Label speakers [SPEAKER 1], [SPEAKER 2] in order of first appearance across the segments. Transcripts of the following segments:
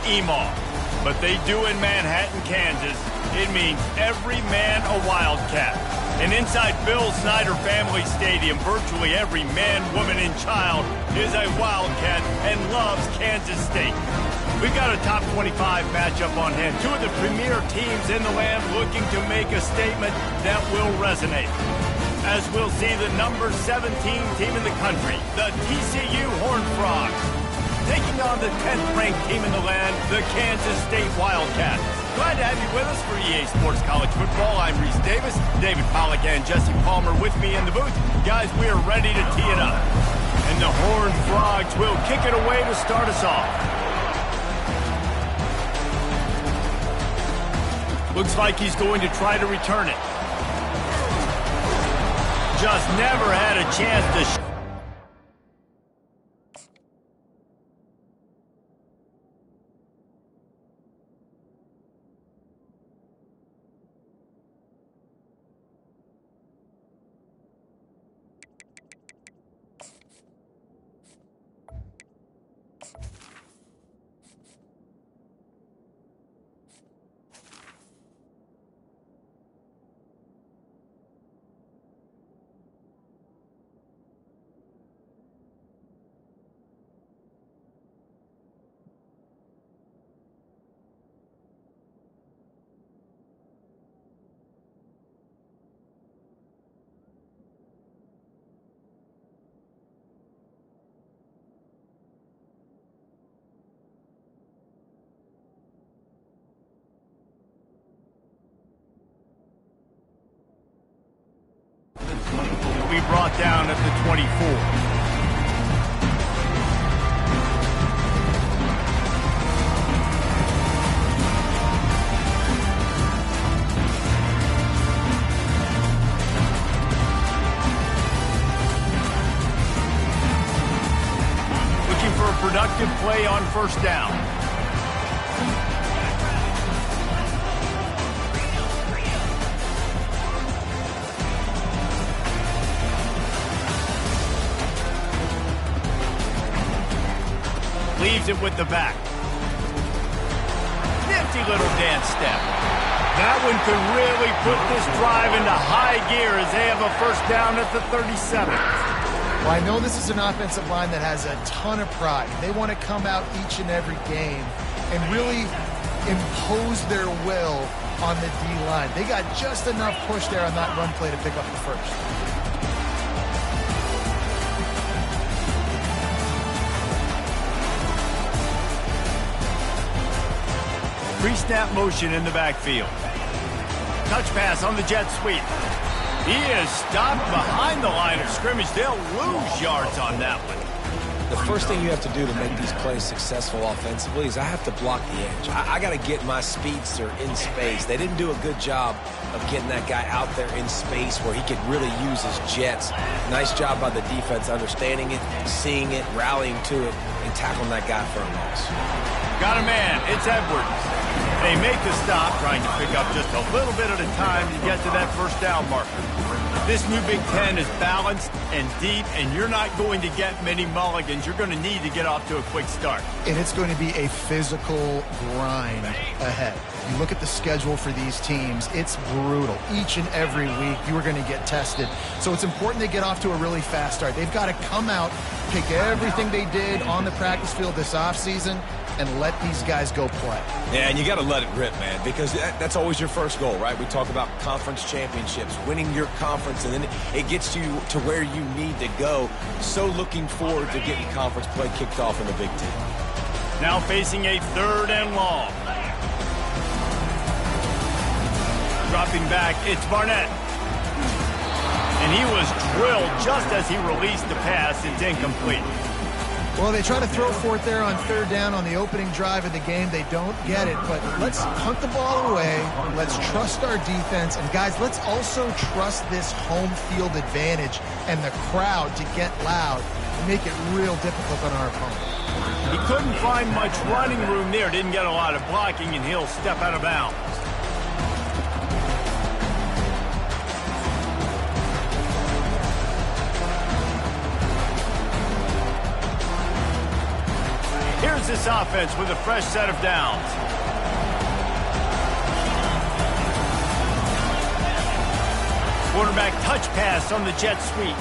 [SPEAKER 1] EMAW. But they do in Manhattan, Kansas. It means every man a Wildcat. And inside Bill Snyder Family Stadium, virtually every man, woman, and child is a Wildcat and loves Kansas State. We've got a top 25 matchup on hand. Two of the premier teams in the land looking to make a statement that will resonate. As we'll see the number 17 team in the country, the TCU Horned Frogs, taking on the 10th-ranked team in the land, the Kansas State Wildcats. Glad to have you with us for EA Sports College Football. I'm Reese Davis, David Pollack and Jesse Palmer with me in the booth. Guys, we are ready to tee it up. And the Horned Frogs will kick it away to start us off. Looks like he's going to try to return it. Just never had a chance to... be brought down at the 24. Looking for a productive play on first down. Leaves it with the back. Nifty little dance step. That one could really put this drive into high gear as they have a first down at the 37.
[SPEAKER 2] Well, I know this is an offensive line that has a ton of pride. They want to come out each and every game and really impose their will on the D-line. They got just enough push there on that run play to pick up the first.
[SPEAKER 1] Pre-snap motion in the backfield. Touch pass on the jet sweep. He is stopped behind the line of scrimmage. They'll lose yards on that one.
[SPEAKER 3] The first thing you have to do to make these plays successful offensively is I have to block the edge. I got to get my speedster in space. They didn't do a good job of getting that guy out there in space where he could really use his jets. Nice job by the defense understanding it, seeing it, rallying to it, and tackling that guy for a loss.
[SPEAKER 1] Got a man. It's Edwards. They make the stop, trying to pick up just a little bit at a time to get to that first down marker. This new Big Ten is balanced and deep, and you're not going to get many mulligans. You're going to need to get off to a quick start.
[SPEAKER 2] And it's going to be a physical grind ahead. You look at the schedule for these teams, it's brutal. Each and every week, you are going to get tested. So it's important they get off to a really fast start. They've got to come out, pick everything they did on the practice field this offseason, and let these guys go play.
[SPEAKER 3] Yeah, and you got to let it rip, man, because that's always your first goal, right? We talk about conference championships, winning your conference, and then it gets you to where you need to go. So looking forward to getting conference play kicked off in the Big Ten.
[SPEAKER 1] Now facing a third and long. Dropping back, it's Barnett. And he was drilled just as he released the pass. It's incomplete.
[SPEAKER 2] Well, they try to throw for it there on third down on the opening drive of the game. They don't get it, but let's punt the ball away. Let's trust our defense. And, guys, let's also trust this home field advantage and the crowd to get loud and make it real difficult on our opponent.
[SPEAKER 1] He couldn't find much running room there. Didn't get a lot of blocking, and he'll step out of bounds. Here's this offense with a fresh set of downs. Quarterback touch pass on the jet sweep.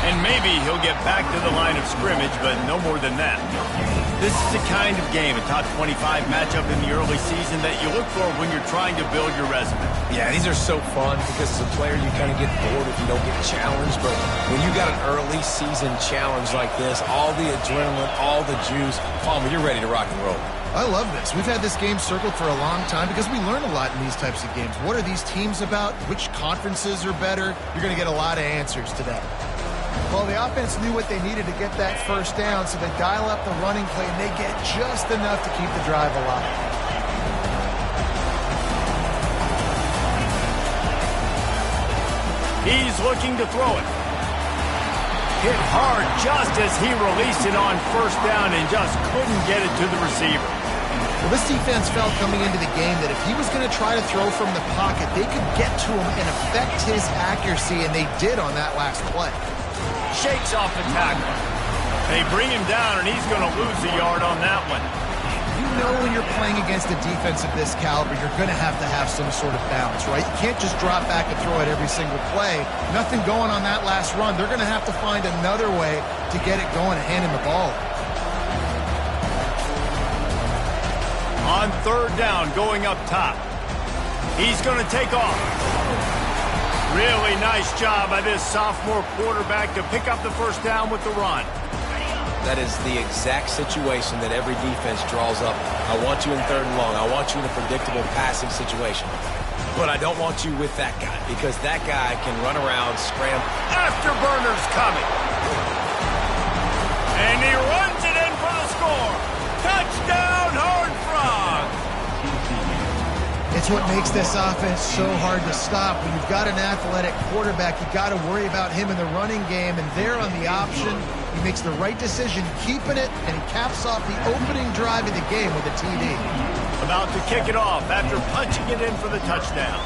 [SPEAKER 1] And maybe he'll get back to the line of scrimmage, but no more than that. This is the kind of game, a top 25 matchup in the early season, that you look for when you're trying to build your resume.
[SPEAKER 3] Yeah, these are so fun because as a player, you kind of get bored if you don't get challenged. But when you got an early season challenge like this, all the adrenaline, all the juice, Palmer, you're ready to rock and roll.
[SPEAKER 2] I love this. We've had this game circled for a long time because we learn a lot in these types of games. What are these teams about? Which conferences are better? You're going to get a lot of answers today. Well, the offense knew what they needed to get that first down, so they dial up the running play, and they get just enough to keep the drive alive.
[SPEAKER 1] He's looking to throw it. Hit hard just as he released it on first down and just couldn't get it to the receiver.
[SPEAKER 2] Well, this defense felt coming into the game that if he was going to try to throw from the pocket, they could get to him and affect his accuracy, and they did on that last play.
[SPEAKER 1] Shakes off the tackle. They bring him down, and he's going to lose a yard on that one.
[SPEAKER 2] You know when you're playing against a defense of this caliber, you're going to have some sort of balance, right? You can't just drop back and throw it every single play. Nothing going on that last run. They're going to have to find another way to get it going and hand him the ball.
[SPEAKER 1] On third down, going up top. He's going to take off. Really nice job by this sophomore quarterback to pick up the first down with the run.
[SPEAKER 3] That is the exact situation that every defense draws up. I want you in third and long. I want you in a predictable passing situation. But I don't want you with that guy because that guy can run around, scramble.
[SPEAKER 1] Afterburner's coming. And he runs it in for the score. Touchdown, Horned Frogs.
[SPEAKER 2] It's what makes this offense so hard to stop. When you've got an athletic quarterback, you've got to worry about him in the running game, and there on the option, he makes the right decision keeping it, and he caps off the opening drive of the game with a TD.
[SPEAKER 1] About to kick it off after punching it in for the touchdown.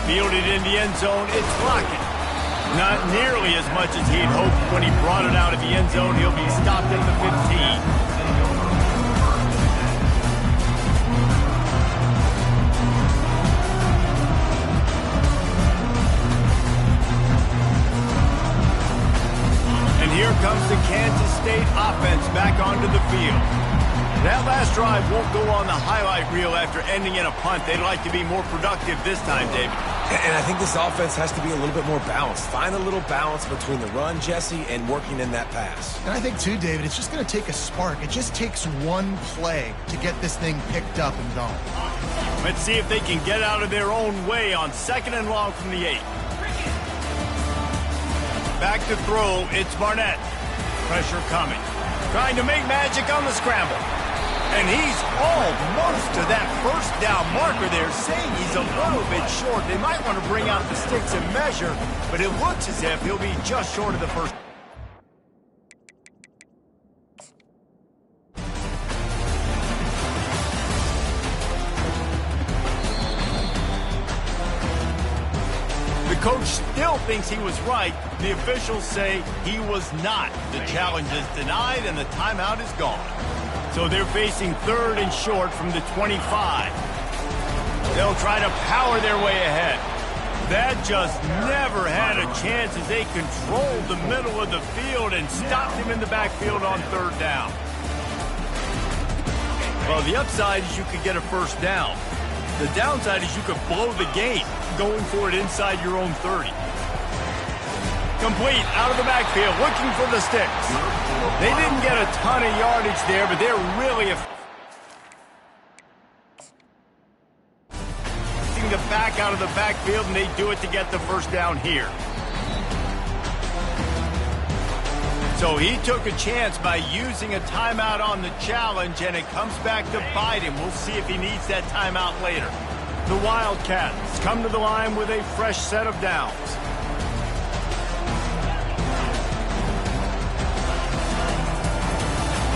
[SPEAKER 1] Fielded in the end zone, it's Lockett. Not nearly as much as he'd hoped when he brought it out of the end zone. He'll be stopped at the 15. Here comes the Kansas State offense back onto the field. That last drive won't go on the highlight reel after ending in a punt. They'd like to be more productive this time, David.
[SPEAKER 3] And I think this offense has to be a little bit more balanced. Find a little balance between the run, Jesse, and working in that pass.
[SPEAKER 2] And I think, too, David, it's just going to take a spark. It just takes one play to get this thing picked up and going.
[SPEAKER 1] Let's see if they can get out of their own way on second and long from the 8. Back to throw, it's Barnett. Pressure coming. Trying to make magic on the scramble. And he's almost to that first down marker there, saying he's a little bit short. They might want to bring out the sticks and measure, but it looks as if he'll be just short of the first. The coach still thinks he was right. The officials say he was not. The challenge is denied and the timeout is gone. So they're facing third and short from the 25. They'll try to power their way ahead. That just never had a chance as they controlled the middle of the field and stopped him in the backfield on third down. Well, the upside is you could get a first down. The downside is you could blow the game going for it inside your own 30. Complete out of the backfield, looking for the sticks. They didn't get a ton of yardage there, but they're really the back out of the backfield, and they do it to get the first down here. So he took a chance by using a timeout on the challenge, and it comes back to bite him. We'll see if he needs that timeout later. The Wildcats come to the line with a fresh set of downs.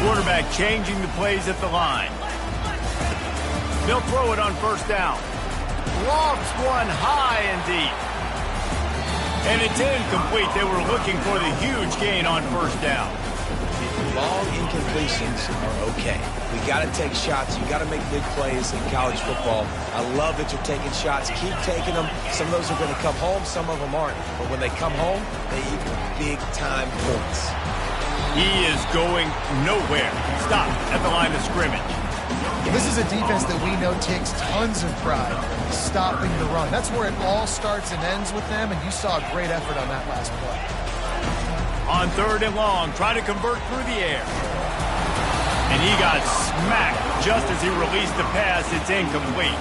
[SPEAKER 1] Quarterback changing the plays at the line. They'll throw it on first down. Lofts one high and deep. And it's incomplete. They were looking for the huge gain on first down.
[SPEAKER 3] Long incompletions are okay. We got to take shots. You got to make big plays in college football. I love that you're taking shots. Keep taking them. Some of those are going to come home. Some of them aren't. But when they come home, they equal big-time points.
[SPEAKER 1] He is going nowhere. Stop at the line of scrimmage.
[SPEAKER 2] This is a defense that we know takes tons of pride stopping the run. That's where it all starts and ends with them, and you saw a great effort on that last play.
[SPEAKER 1] On 3rd and long, trying to convert through the air. And he got smacked just as he released the pass. It's incomplete.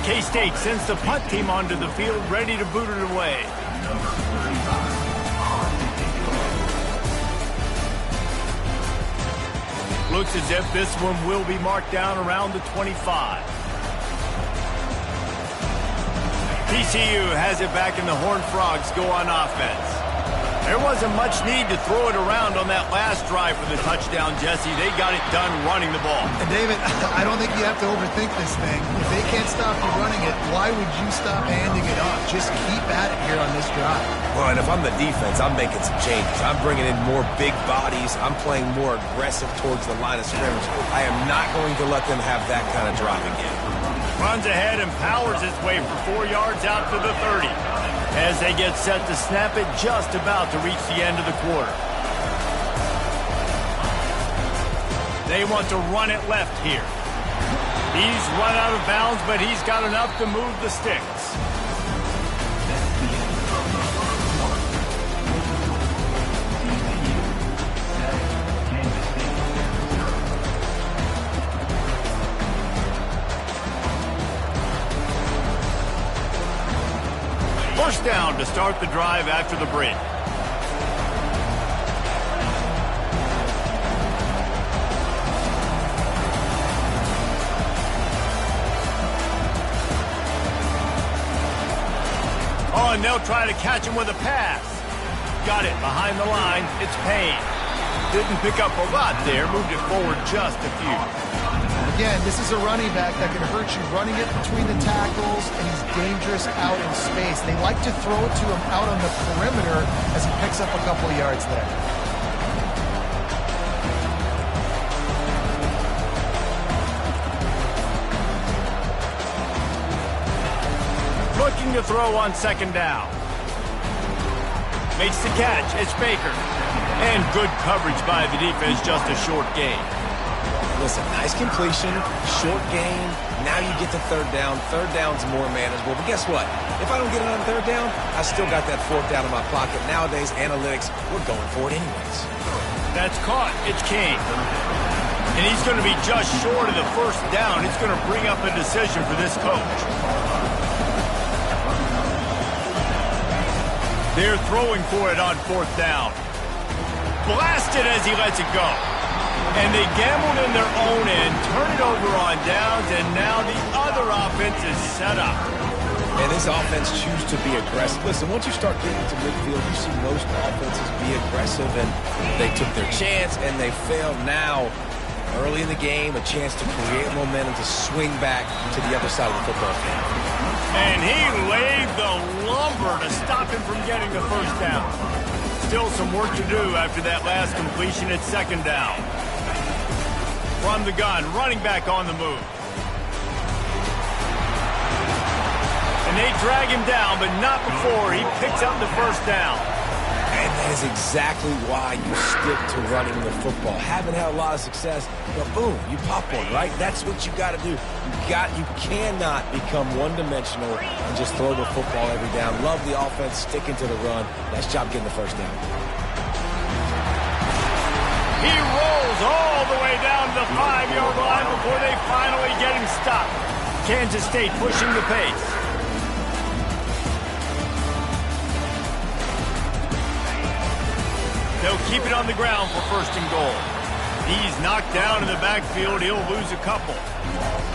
[SPEAKER 1] K-State sends the punt team onto the field, ready to boot it away. Looks as if this one will be marked down around the 25. TCU has it back and the Horned Frogs go on offense. There wasn't much need to throw it around on that last drive for the touchdown, Jesse. They got it done running the ball.
[SPEAKER 2] And David, I don't think you have to overthink this thing. If they can't stop you running it, why would you stop handing it off? Just keep at it here on this drive.
[SPEAKER 3] Well, and if I'm the defense, I'm making some changes. I'm bringing in more big bodies. I'm playing more aggressive towards the line of scrimmage. I am not going to let them have that kind of drive again.
[SPEAKER 1] Runs ahead and powers his way for 4 yards out to the 30. As they get set to snap it, just about to reach the end of the quarter. They want to run it left here. He's run out of bounds, but he's got enough to move the sticks. First down to start the drive after the break. Oh, and they'll try to catch him with a pass. Got it behind the line. It's Payne. Didn't pick up a lot there. Moved it forward just a few.
[SPEAKER 2] Again, this is a running back that can hurt you running it between the tackles, and he's dangerous out in space. They like to throw it to him out on the perimeter as he picks up a couple of yards there.
[SPEAKER 1] Looking to throw on 2nd down. Makes the catch. It's Baker. And good coverage by the defense, just a short gain.
[SPEAKER 3] Listen, nice completion, short gain. Now you get to 3rd down. 3rd down's more manageable. But guess what? If I don't get it on 3rd down, I still got that 4th down in my pocket. Nowadays, analytics, we're going for it anyways.
[SPEAKER 1] That's caught. It's King. And he's going to be just short of the 1st down. It's going to bring up a decision for this coach. They're throwing for it on 4th down. Blasted as he lets it go. And they gambled in their own end, turn it over on downs, and now the other offense is set up.
[SPEAKER 3] And this offense choose to be aggressive. Listen, once you start getting to midfield, you see most offenses be aggressive, and they took their chance, and they failed. Now, early in the game, a chance to create momentum to swing back to the other side of the football field.
[SPEAKER 1] And he laid the lumber to stop him from getting the 1st down. Still some work to do after that last completion at 2nd down. From the gun, running back on the move. And they drag him down, but not before he picks up the 1st down.
[SPEAKER 3] And that is exactly why you stick to running the football. Haven't had a lot of success, but boom, you pop one, right? That's what you got to do. You cannot become one-dimensional and just throw the football every down. Love the offense, sticking to the run. Nice job getting the 1st down.
[SPEAKER 1] He rolls all the way down to the 5-yard line before they finally get him stopped. Kansas State pushing the pace. They'll keep it on the ground for 1st and goal. He's knocked down in the backfield. He'll lose a couple.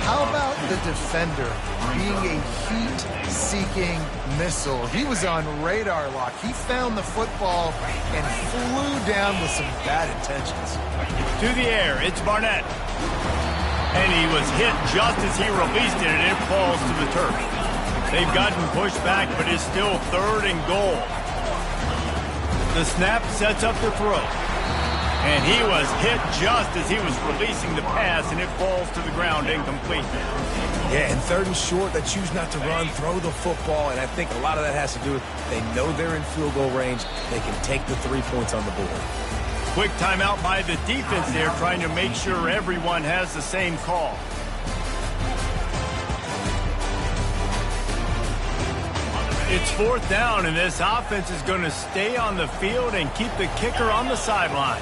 [SPEAKER 2] How about the defender being a heat-seeking missile? He was on radar lock. He found the football and flew down with some bad intentions.
[SPEAKER 1] To the air, it's Barnett. And he was hit just as he released it, and it falls to the turf. They've gotten pushed back, but it's still 3rd and goal. The snap sets up the throw. And he was hit just as he was releasing the pass, and it falls to the ground incomplete.
[SPEAKER 3] Yeah, and 3rd and short, they choose not to run, throw the football, and I think a lot of that has to do with they know they're in field goal range. They can take the 3 points on the board.
[SPEAKER 1] Quick timeout by the defense there, trying to make sure everyone has the same call. It's 4th down, and this offense is going to stay on the field and keep the kicker on the sideline.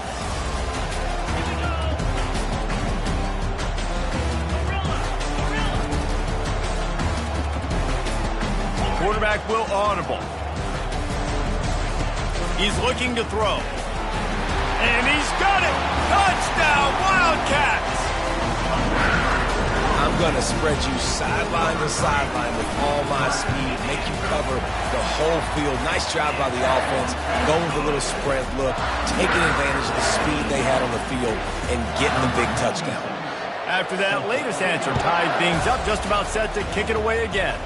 [SPEAKER 1] Quarterback will audible. He's looking to throw. And he's got it! Touchdown, Wildcats!
[SPEAKER 3] I'm going to spread you sideline to sideline with all my speed, make you cover the whole field. Nice job by the offense, going with a little spread look, taking advantage of the speed they had on the field, and getting the big touchdown.
[SPEAKER 1] After that latest answer tied things up, just about set to kick it away again.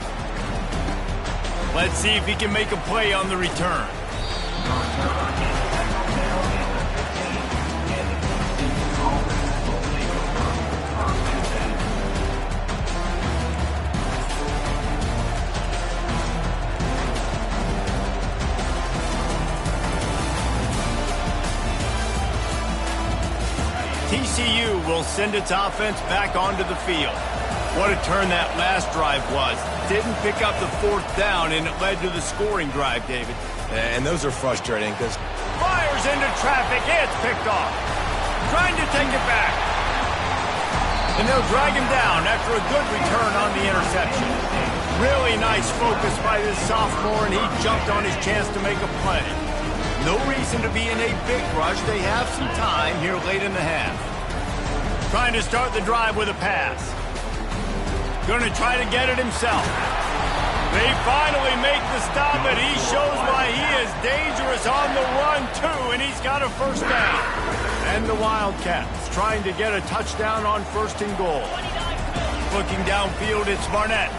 [SPEAKER 1] Let's see if he can make a play on the return. TCU will send its offense back onto the field. What a turn that last drive was. Didn't pick up the 4th down, and it led to the scoring drive, David.
[SPEAKER 3] And those are frustrating because
[SPEAKER 1] fires into traffic. It's picked off. Trying to take it back. And they'll drag him down after a good return on the interception. Really nice focus by this sophomore, and he jumped on his chance to make a play. No reason to be in a big rush. They have some time here late in the half. Trying to start the drive with a pass. Going to try to get it himself. They finally make the stop, and he shows why he is dangerous on the run, too, and he's got a 1st down. And the Wildcats trying to get a touchdown on 1st and goal. Looking downfield, it's Barnett.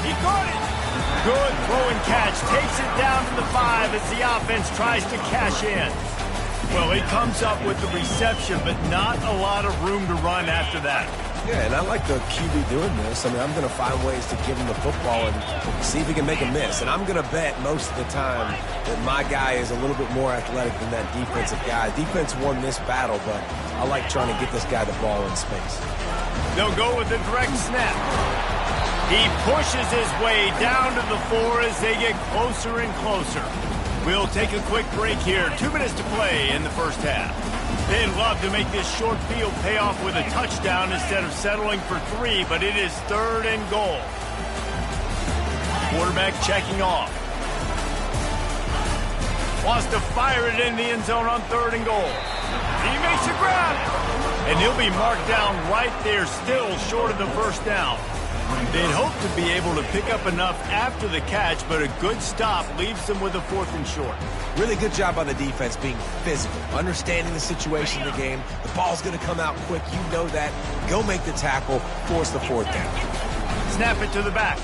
[SPEAKER 1] He got it. Good throw and catch. Takes it down to the 5 as the offense tries to cash in. Well, he comes up with the reception, but not a lot of room to run after that.
[SPEAKER 3] Yeah, and I like the QB doing this. I mean, I'm going to find ways to give him the football and see if he can make a miss. And I'm going to bet most of the time that my guy is a little bit more athletic than that defensive guy. Defense won this battle, but I like trying to get this guy the ball in space.
[SPEAKER 1] They'll go with a direct snap. He pushes his way down to the 4 as they get closer and closer. We'll take a quick break here. 2 minutes to play in the 1st half. They'd love to make this short field pay off with a touchdown instead of settling for 3, but it is 3rd and goal. Quarterback checking off. Wants to fire it in the end zone on 3rd and goal. He makes a grab. And he'll be marked down right there, still short of the 1st down. They'd hope to be able to pick up enough after the catch, but a good stop leaves them with a 4th and short.
[SPEAKER 3] Really good job by the defense being physical, understanding the situation in the game. The ball's going to come out quick. You know that. Go make the tackle, force the 4th down.
[SPEAKER 1] Snap it to the back.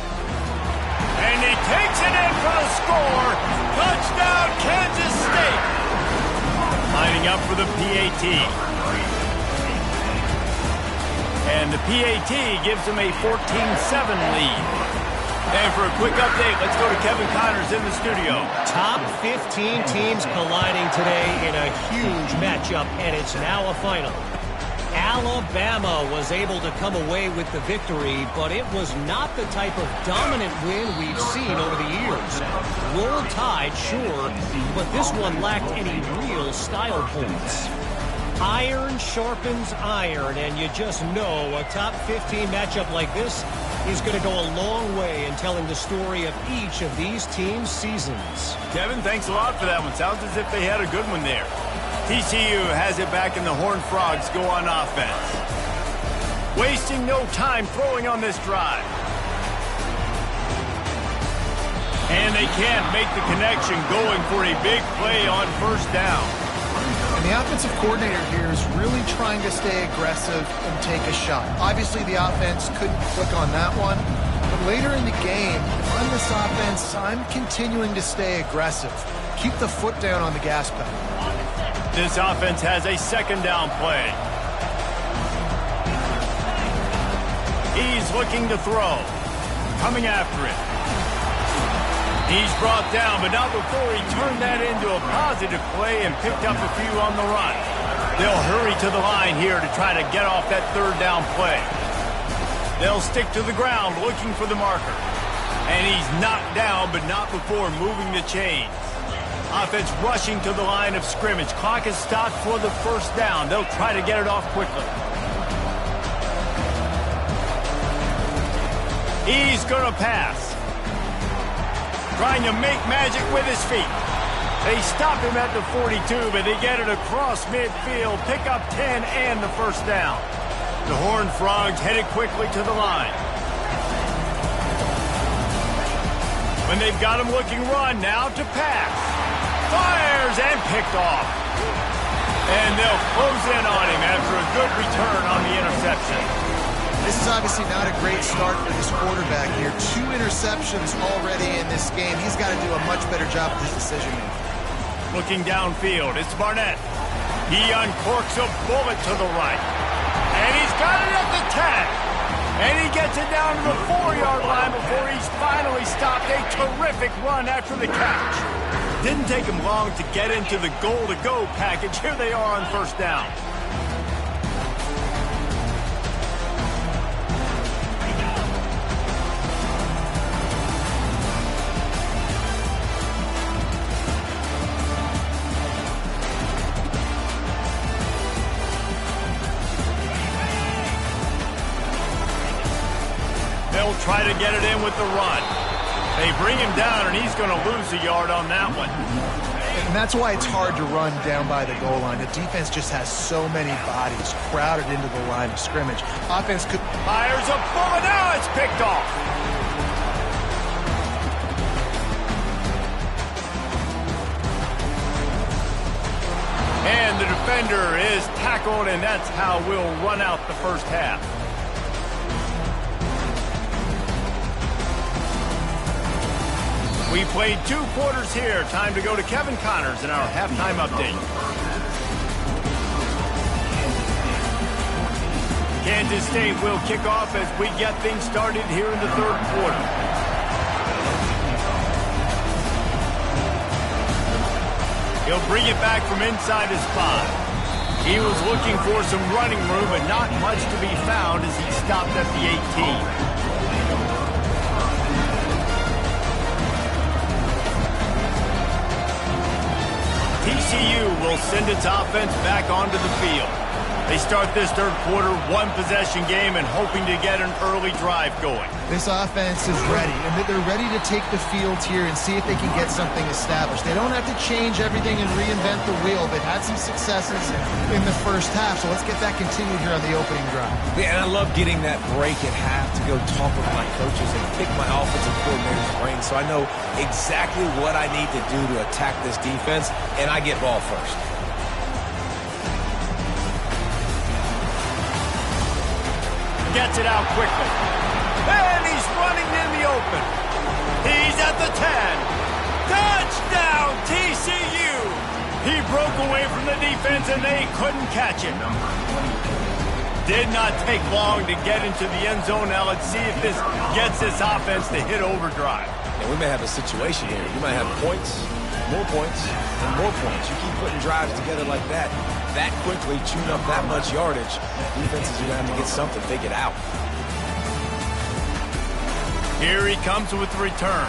[SPEAKER 1] And he takes it in for the score. Touchdown, Kansas State. Lining up for the PAT. And the PAT gives them a 14-7 lead. And for a quick update, let's go to Kevin Connors in the studio.
[SPEAKER 4] Top 15 teams colliding today in a huge matchup, and it's now a final. Alabama was able to come away with the victory, but it was not the type of dominant win we've seen over the years. Roll Tide, sure, but this one lacked any real style points. Iron sharpens iron, and you just know a top 15 matchup like this is going to go a long way in telling the story of each of these teams' seasons.
[SPEAKER 1] Kevin, thanks a lot for that one. Sounds as if they had a good one there. TCU has it back, and the Horned Frogs go on offense. Wasting no time throwing on this drive. And they can't make the connection, going for a big play on 1st down.
[SPEAKER 2] And the offensive coordinator here is really trying to stay aggressive and take a shot. Obviously, the offense couldn't click on that one. But later in the game, if I'm this offense, I'm continuing to stay aggressive. Keep the foot down on the gas pedal.
[SPEAKER 1] This offense has a second down play. He's looking to throw. Coming after it. He's brought down, but not before he turned that into a positive play and picked up a few on the run. They'll hurry to the line here to try to get off that third down play. They'll stick to the ground looking for the marker. And he's knocked down, but not before moving the chains. Offense rushing to the line of scrimmage. Clock is stopped for the first down. They'll try to get it off quickly. He's going to pass. Trying to make magic with his feet. They stop him at the 42, but they get it across midfield. Pick up 10 and the first down. The Horned Frogs headed quickly to the line. When they've got him looking run, now to pass. Fires and picked off. And they'll close in on him after a good return on the interception.
[SPEAKER 2] This is obviously not a great start for this quarterback here. 2 interceptions already in this game. He's got to do a much better job with his decision-making.
[SPEAKER 1] Looking downfield, it's Barnett. He uncorks a bullet to the right. And he's got it at the 10. And he gets it down to the 4-yard line before he's finally stopped. A terrific run after the catch. Didn't take him long to get into the goal-to-go package. Here they are on first down. They'll try to get it in with the run. They bring him down, and he's going to lose a yard on that one.
[SPEAKER 2] And that's why it's hard to run down by the goal line. The defense just has so many bodies crowded into the line of scrimmage. Offense could...
[SPEAKER 1] Fires a bullet. Now it's picked off. And the defender is tackled, and that's how we'll run out the first half. We played 2 quarters here. Time to go to Kevin Connors in our halftime update. Kansas State will kick off as we get things started here in the third quarter. He'll bring it back from inside his 5. He was looking for some running room, but not much to be found as he stopped at the 18. TCU will send its offense back onto the field. They start this third quarter one-possession game and hoping to get an early drive going.
[SPEAKER 2] This offense is ready, and they're ready to take the field here and see if they can get something established. They don't have to change everything and reinvent the wheel. They've had some successes in the first half, so let's get that continued here on the opening drive.
[SPEAKER 3] Yeah, and I love getting that break at half to go talk with my coaches and pick my offensive coordinator's brain so I know exactly what I need to do to attack this defense, and I get ball first.
[SPEAKER 1] Gets it out quickly. And he's running in the open. He's at the 10. Touchdown, TCU! He broke away from the defense and they couldn't catch him. Did not take long to get into the end zone. Now let's see if this gets this offense to hit overdrive.
[SPEAKER 3] And we may have a situation here. You might have points, and more points. You keep putting drives together like that quickly, chewing up that much yardage, defenses are going to have to get something figured out.
[SPEAKER 1] Here he comes with the return.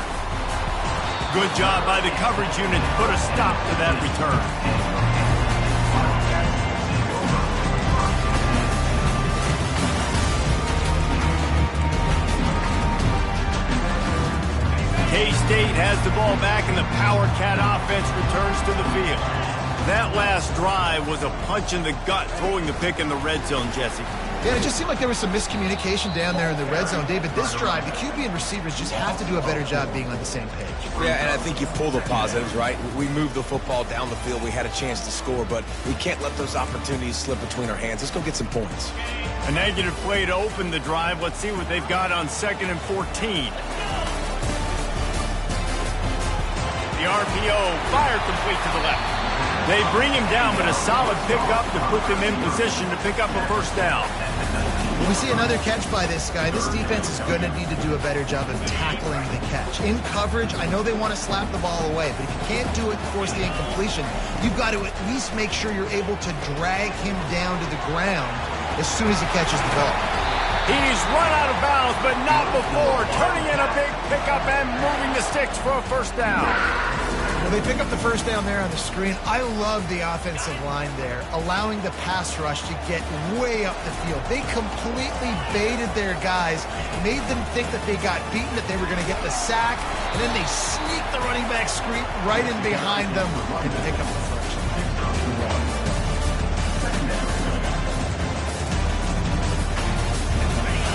[SPEAKER 1] Good job by the coverage unit to put a stop to that return. K-State has the ball back, and the Power Cat offense returns to the field. That last drive was a punch in the gut, throwing the pick in the red zone, Jesse.
[SPEAKER 2] Yeah, it just seemed like there was some miscommunication down there in the red zone. David, this drive, the QB and receivers just have to do a better job being on the same page.
[SPEAKER 3] Yeah, and I think you pull the positives, right? We moved the football down the field. We had a chance to score, but we can't let those opportunities slip between our hands. Let's go get some points.
[SPEAKER 1] A negative play to open the drive. Let's see what they've got on 2nd and 14. The The RPO fired complete to the left. They bring him down, but a solid pickup to put them in position to pick up a first down.
[SPEAKER 2] When we see another catch by this guy, this defense is going to need to do a better job of tackling the catch. In coverage, I know they want to slap the ball away, but if you can't do it and force the incompletion, you've got to at least make sure you're able to drag him down to the ground as soon as he catches the ball.
[SPEAKER 1] He's run out of bounds, but not before turning in a big pickup and moving the sticks for a first down.
[SPEAKER 2] Well, they pick up the first down there on the screen. I love the offensive line there, allowing the pass rush to get way up the field. They completely baited their guys, made them think that they got beaten, that they were going to get the sack, and then they sneak the running back screen right in behind them and pick up the first.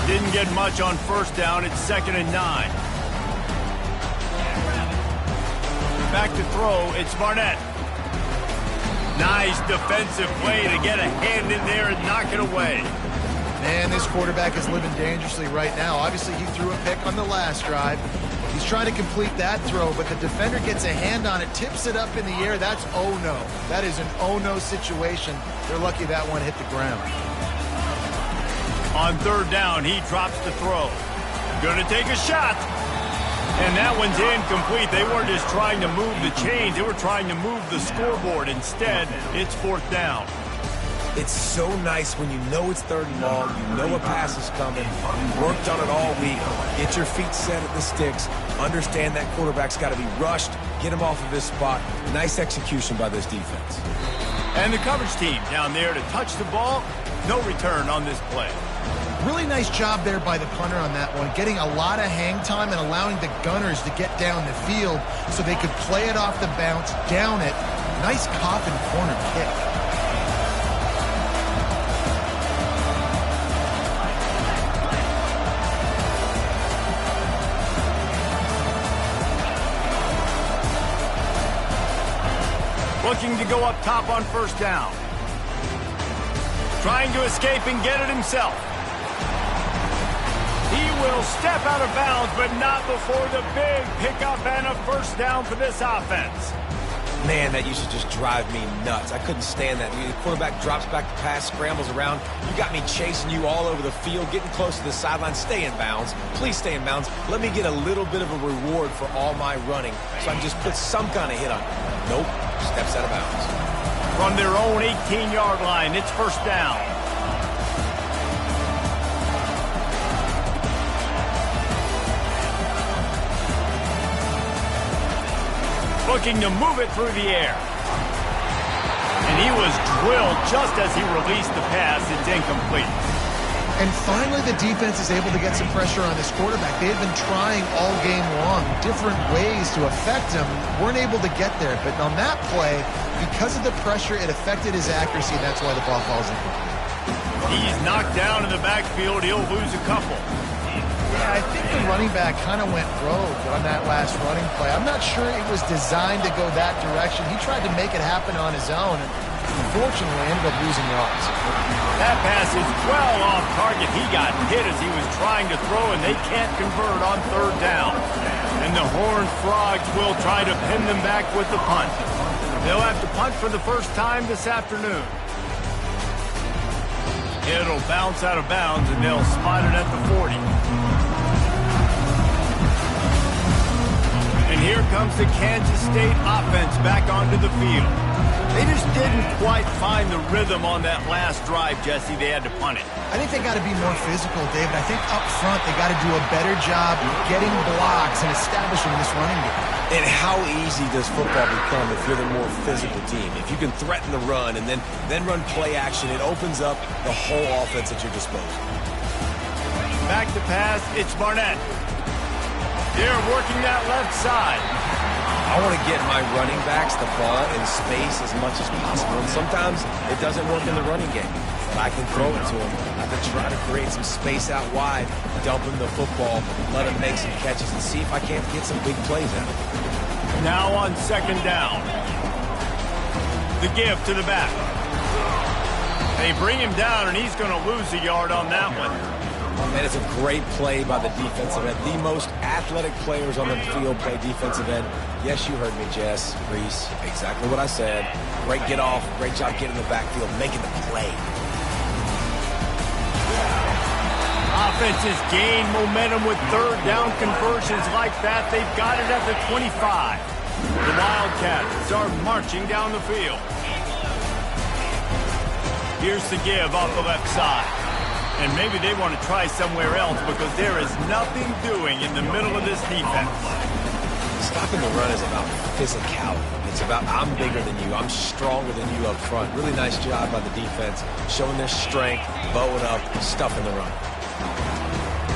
[SPEAKER 1] Didn't get much on first down. It's 2nd and 9. Back to throw, it's Barnett. Nice defensive play to get a hand in there and knock it away.
[SPEAKER 2] Man, this quarterback is living dangerously right now. Obviously, he threw a pick on the last drive. He's trying to complete that throw, but the defender gets a hand on it, tips it up in the air. That's oh-no. That is an oh-no situation. They're lucky that one hit the ground.
[SPEAKER 1] On 3rd down, he drops the throw. Gonna take a shot. And that one's incomplete. They weren't just trying to move the chains. They were trying to move the scoreboard. Instead, it's 4th down.
[SPEAKER 3] It's so nice when you know it's 3rd and long, you know a pass is coming, you worked on it all week, get your feet set at the sticks, understand that quarterback's got to be rushed, get him off of his spot. Nice execution by this defense.
[SPEAKER 1] And the coverage team down there to touch the ball. No return on this play.
[SPEAKER 2] Really nice job there by the punter on that one, getting a lot of hang time and allowing the gunners to get down the field so they could play it off the bounce, down it. Nice coffin corner kick.
[SPEAKER 1] Looking to go up top on first down. Trying to escape and get it himself. He will step out of bounds, but not before the big pickup and a first down for this offense.
[SPEAKER 3] Man, that used to just drive me nuts. I couldn't stand that. The quarterback drops back the pass, scrambles around. You got me chasing you all over the field, getting close to the sideline. Stay in bounds. Please stay in bounds. Let me get a little bit of a reward for all my running so I can just put some kind of hit on it. Nope. Steps out of bounds.
[SPEAKER 1] From their own 18-yard line, it's first down. Looking to move it through the air. And he was drilled just as he released the pass. It's incomplete.
[SPEAKER 2] And finally, the defense is able to get some pressure on this quarterback. They had been trying all game long, different ways to affect him. Weren't able to get there. But on that play, because of the pressure, it affected his accuracy, and that's why the ball falls incomplete.
[SPEAKER 1] He's knocked down in the backfield. He'll lose a couple.
[SPEAKER 2] Yeah, I think the running back kind of went rogue on that last running play. I'm not sure it was designed to go that direction. He tried to make it happen on his own, and unfortunately ended up losing yards.
[SPEAKER 1] That pass is well off target. He got hit as he was trying to throw, and they can't convert on 3rd down. And the Horned Frogs will try to pin them back with the punt. They'll have to punt for the first time this afternoon. It'll bounce out of bounds, and they'll spot it at the 40. And here comes the Kansas State offense back onto the field. They just didn't quite find the rhythm on that last drive, Jesse. They had to punt it.
[SPEAKER 2] I think they got to be more physical, David. I think up front they got to do a better job getting blocks and establishing this running game.
[SPEAKER 3] And how easy does football become if you're the more physical team? If you can threaten the run and then run play action, it opens up the whole offense at your disposal.
[SPEAKER 1] Back to pass, it's Barnett. They're working that left side.
[SPEAKER 3] I want to get my running backs the ball in space as much as possible. And sometimes it doesn't work in the running game. But I can throw it to him. I can try to create some space out wide, dump him the football, let him make some catches, and see if I can't get some big plays out of it.
[SPEAKER 1] Now on 2nd down. The give to the back. They bring him down, and he's going to lose a yard on that one.
[SPEAKER 3] And it's a great play by the defensive end. The most athletic players on the field play defensive end. Yes, you heard me, Jess, Reese. Exactly what I said. Great get off. Great job getting in the backfield, making the play.
[SPEAKER 1] Offenses gain momentum with third down conversions like that. They've got it at the 25. The Wildcats are marching down the field. Here's the give off the left side. And maybe they want to try somewhere else because there is nothing doing in the middle of this defense.
[SPEAKER 3] Stopping the run is about physicality. It's about I'm bigger than you. I'm stronger than you up front. Really nice job by the defense, showing their strength, bowing up, stuffing the run.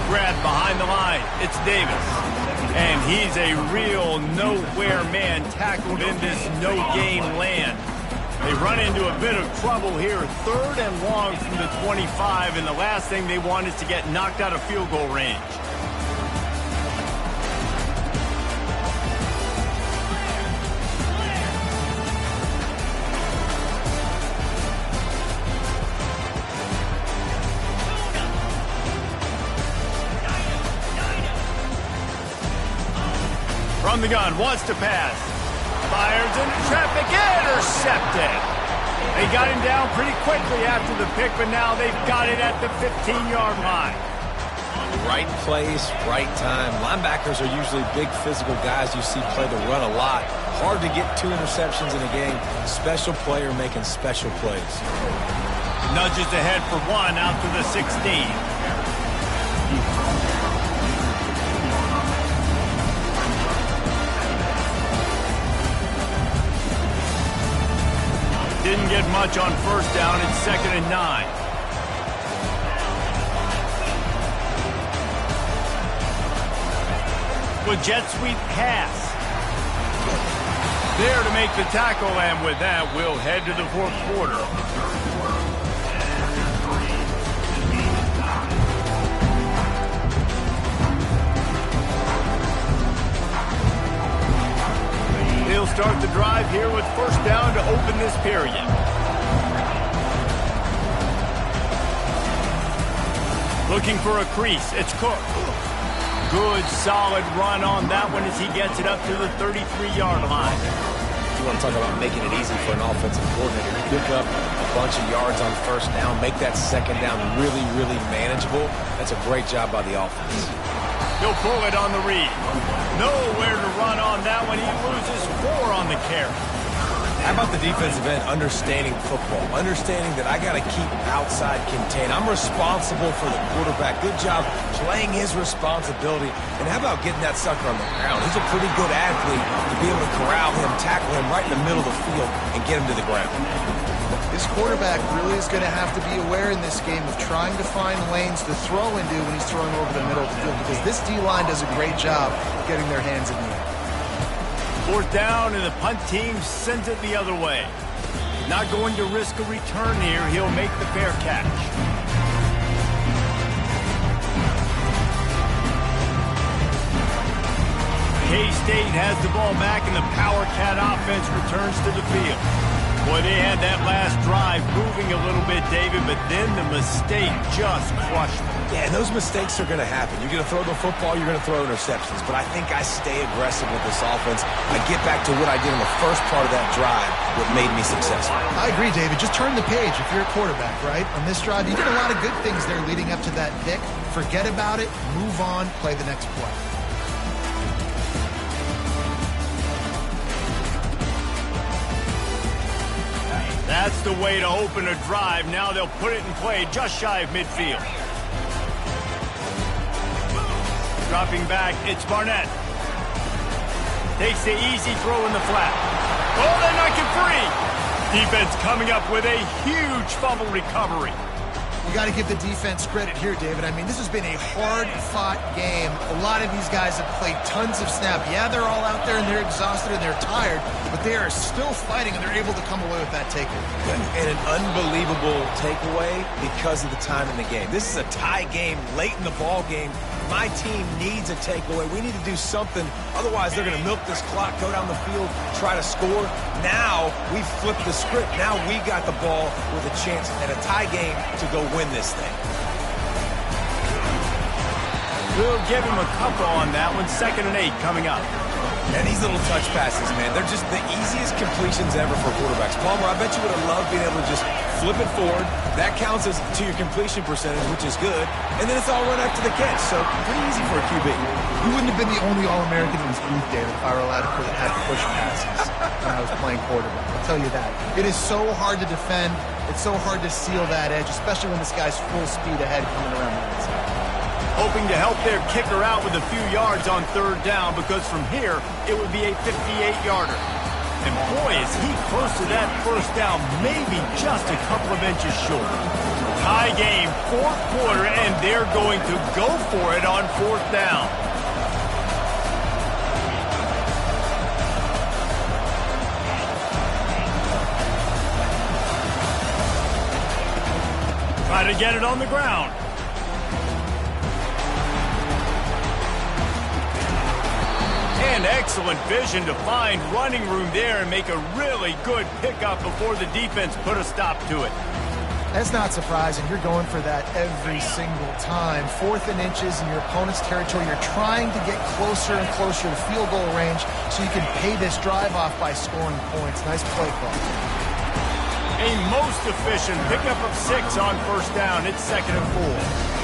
[SPEAKER 1] Grab behind the line. It's Davis. And he's a real nowhere man tackled in this no-game land. They run into a bit of trouble here. 3rd and long from the 25, and the last thing they want is to get knocked out of field goal range. From the gun, wants to pass. Fires into traffic, intercepted. They got him down pretty quickly after the pick, but now they've got it at the 15-yard line.
[SPEAKER 3] Right place, right time. Linebackers are usually big physical guys you see play the run a lot. Hard to get 2 interceptions in a game. Special player making special plays.
[SPEAKER 1] Nudges ahead for 1 out to the 16. Didn't get much on first down. It's 2nd and 9. With jet sweep pass. There to make the tackle, and with that, we'll head to the 4th quarter. He'll start the drive here with first down to open this period. Looking for a crease. It's Cook. Good, solid run on that one as he gets it up to the 33-yard line.
[SPEAKER 3] You want to talk about making it easy for an offensive coordinator. You pick up a bunch of yards on first down, make that second down really, really manageable. That's a great job by the offense.
[SPEAKER 1] He'll pull it on the read. Nowhere to run on that one. He loses 4 on the carry.
[SPEAKER 3] How about the defensive end understanding football, understanding that I got to keep outside contained. I'm responsible for the quarterback. Good job playing his responsibility. And how about getting that sucker on the ground? He's a pretty good athlete to be able to corral him, tackle him right in the middle of the field, and get him to the ground.
[SPEAKER 2] This quarterback really is going to have to be aware in this game of trying to find lanes to throw into when he's throwing over the middle of the field, because this D-line does a great job getting their hands in the air.
[SPEAKER 1] 4th down, and the punt team sends it the other way. Not going to risk a return here. He'll make the fair catch. K-State has the ball back, and the Power Cat offense returns to the field. Boy, they had that last drive moving a little bit, David, but then the mistake just crushed them.
[SPEAKER 3] Yeah, and those mistakes are going to happen. You're going to throw the football, you're going to throw interceptions. But I think I stay aggressive with this offense. I get back to what I did in the first part of that drive, what made me successful.
[SPEAKER 2] I agree, David. Just turn the page if you're a quarterback, right? On this drive, you did a lot of good things there leading up to that pick. Forget about it, move on, play the next play.
[SPEAKER 1] That's the way to open a drive. Now they'll put it in play just shy of midfield. Dropping back, it's Barnett. Takes the easy throw in the flat. Oh, they knock it free. Defense coming up with a huge fumble recovery.
[SPEAKER 2] You got to give the defense credit here, David. I mean, this has been a hard-fought game. A lot of these guys have played tons of snap. Yeah, they're all out there and they're exhausted and they're tired, but they are still fighting and they're able to come away with that takeaway.
[SPEAKER 3] And an unbelievable takeaway because of the time in the game. This is a tie game late in the ball game. My team needs a takeaway. We need to do something. Otherwise, they're going to milk this clock, go down the field, try to score. Now, we flip the script. Now we got the ball with a chance at a tie game to go win this thing.
[SPEAKER 1] We'll give him a couple on that one. 2nd and 8 coming up.
[SPEAKER 3] And these little touch passes, man, they're just the easiest completions ever for quarterbacks. Palmer, I bet you would have loved being able to just flip it forward. That counts as to your completion percentage, which is good. And then it's all run after the catch. So pretty easy for a QB.
[SPEAKER 2] You wouldn't have been the only All-American in his youth, David, if I were allowed to put it, had push passes when I was playing quarterback. I'll tell you that. It is so hard to defend. It's so hard to seal that edge, especially when this guy's full speed ahead coming around the inside.
[SPEAKER 1] Hoping to help their kicker out with a few yards on 3rd down, because from here, it would be a 58-yarder. And boy, is he close to that 1st down, maybe just a couple of inches short. Tie game, 4th quarter, and they're going to go for it on 4th down. Try to get it on the ground. And excellent vision to find running room there and make a really good pickup before the defense put a stop to it.
[SPEAKER 2] That's not surprising. You're going for that every single time. 4th and inches in your opponent's territory. You're trying to get closer and closer to field goal range so you can pay this drive off by scoring points. Nice play call.
[SPEAKER 1] A most efficient pickup of 6 on 1st down. It's 2nd and 4.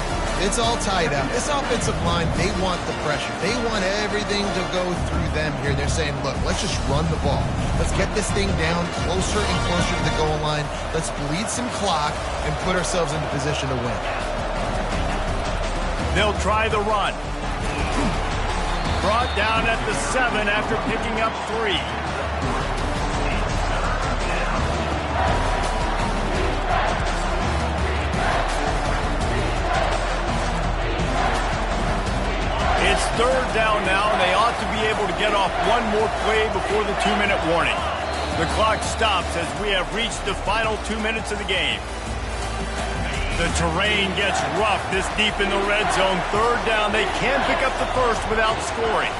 [SPEAKER 2] It's all tied up. This offensive line, they want the pressure. They want everything to go through them here. They're saying, look, let's just run the ball. Let's get this thing down closer and closer to the goal line. Let's bleed some clock and put ourselves into position to win.
[SPEAKER 1] They'll try the run. Brought down at the 7 after picking up 3. It's 3rd down now, and they ought to be able to get off one more play before the 2-minute warning. The clock stops as we have reached the final 2 minutes of the game. The terrain gets rough this deep in the red zone. 3rd down, they can pick up the 1st without scoring.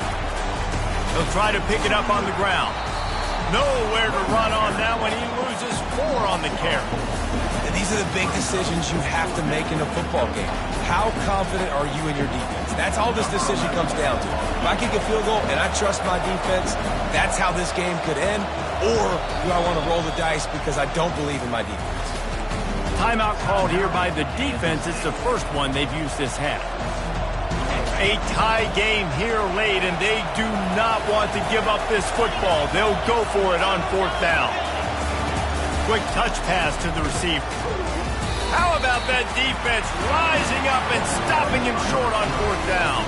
[SPEAKER 1] They'll try to pick it up on the ground. Nowhere to run on that one. He loses 4 on the carry.
[SPEAKER 3] And these are the big decisions you have to make in a football game. How confident are you in your defense? That's all this decision comes down to. If I kick a field goal and I trust my defense, that's how this game could end. Or do I want to roll the dice because I don't believe in my defense?
[SPEAKER 1] Timeout called here by the defense. It's the first one they've used this half. A tie game here late, and they do not want to give up this football. They'll go for it on 4th down. Quick touch pass to the receiver. How about that defense rising up and stopping him short on 4th down?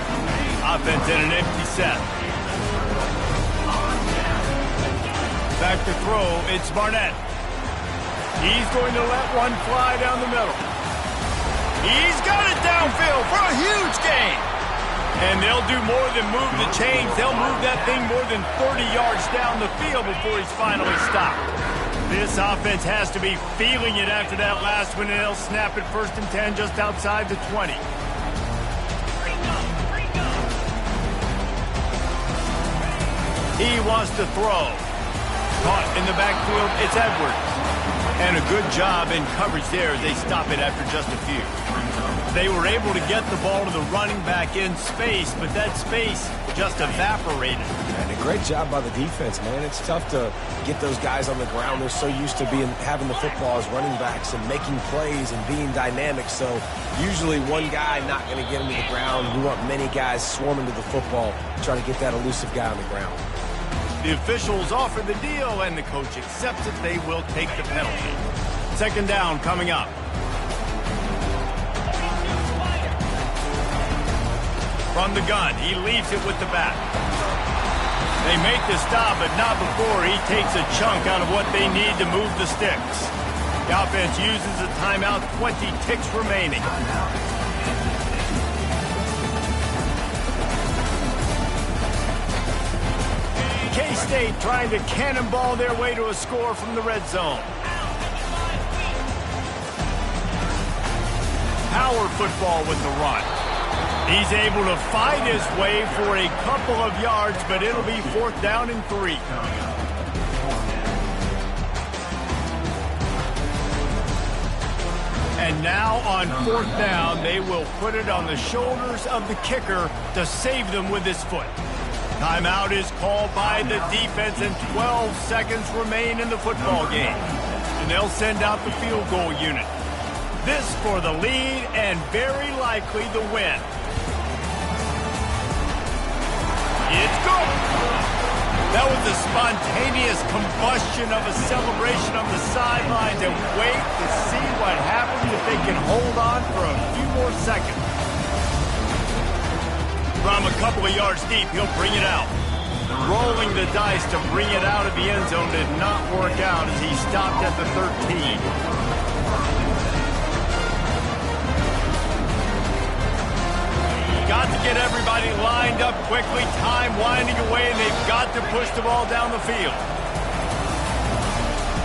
[SPEAKER 1] Offense in an empty set. Back to throw, it's Barnett. He's going to let one fly down the middle. He's got it downfield for a huge gain. And they'll do more than move the chains. They'll move that thing more than 30 yards down the field before he's finally stopped. This offense has to be feeling it after that last one, and they'll snap it 1st and 10 just outside the 20. He wants to throw. Caught in the backfield, it's Edwards. And a good job in coverage there as they stop it after just a few. They were able to get the ball to the running back in space, but that space just evaporated.
[SPEAKER 3] And a great job by the defense, man. It's tough to get those guys on the ground. They're so used to having the football as running backs and making plays and being dynamic. So usually one guy not going to get him to the ground. We want many guys swarming to the football, trying to get that elusive guy on the ground.
[SPEAKER 1] The officials offer the deal, and the coach accepts it. They will take the penalty. 2nd down coming up. From the gun, he leaves it with the back. They make the stop, but not before he takes a chunk out of what they need to move the sticks. The offense uses a timeout, 20 ticks remaining. K-State trying to cannonball their way to a score from the red zone. Power football with the run. He's able to fight his way for a couple of yards, but it'll be 4th down and 3. And And now on 4th down, they will put it on the shoulders of the kicker to save them with his foot. Timeout is called by the defense, and 12 seconds remain in the football game. And they'll send out the field goal unit. This for the lead and very likely the win. It's good. That was a spontaneous combustion of a celebration on the sidelines, and wait to see what happens if they can hold on for a few more seconds. From a couple of yards deep, he'll bring it out. Rolling the dice to bring it out of the end zone did not work out as he stopped at the 13. Got to get everybody lined up quickly, time winding away, and they've got to push the ball down the field.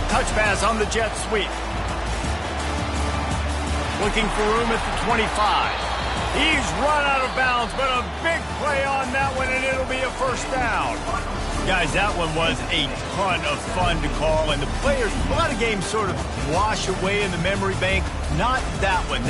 [SPEAKER 1] Touch pass on the jet sweep. Looking for room at the 25. He's run out of bounds, but a big play on that one, and it'll be a first down. Guys, that one was a ton of fun to call, and the players, a lot of games sort of wash away in the memory bank. Not that one.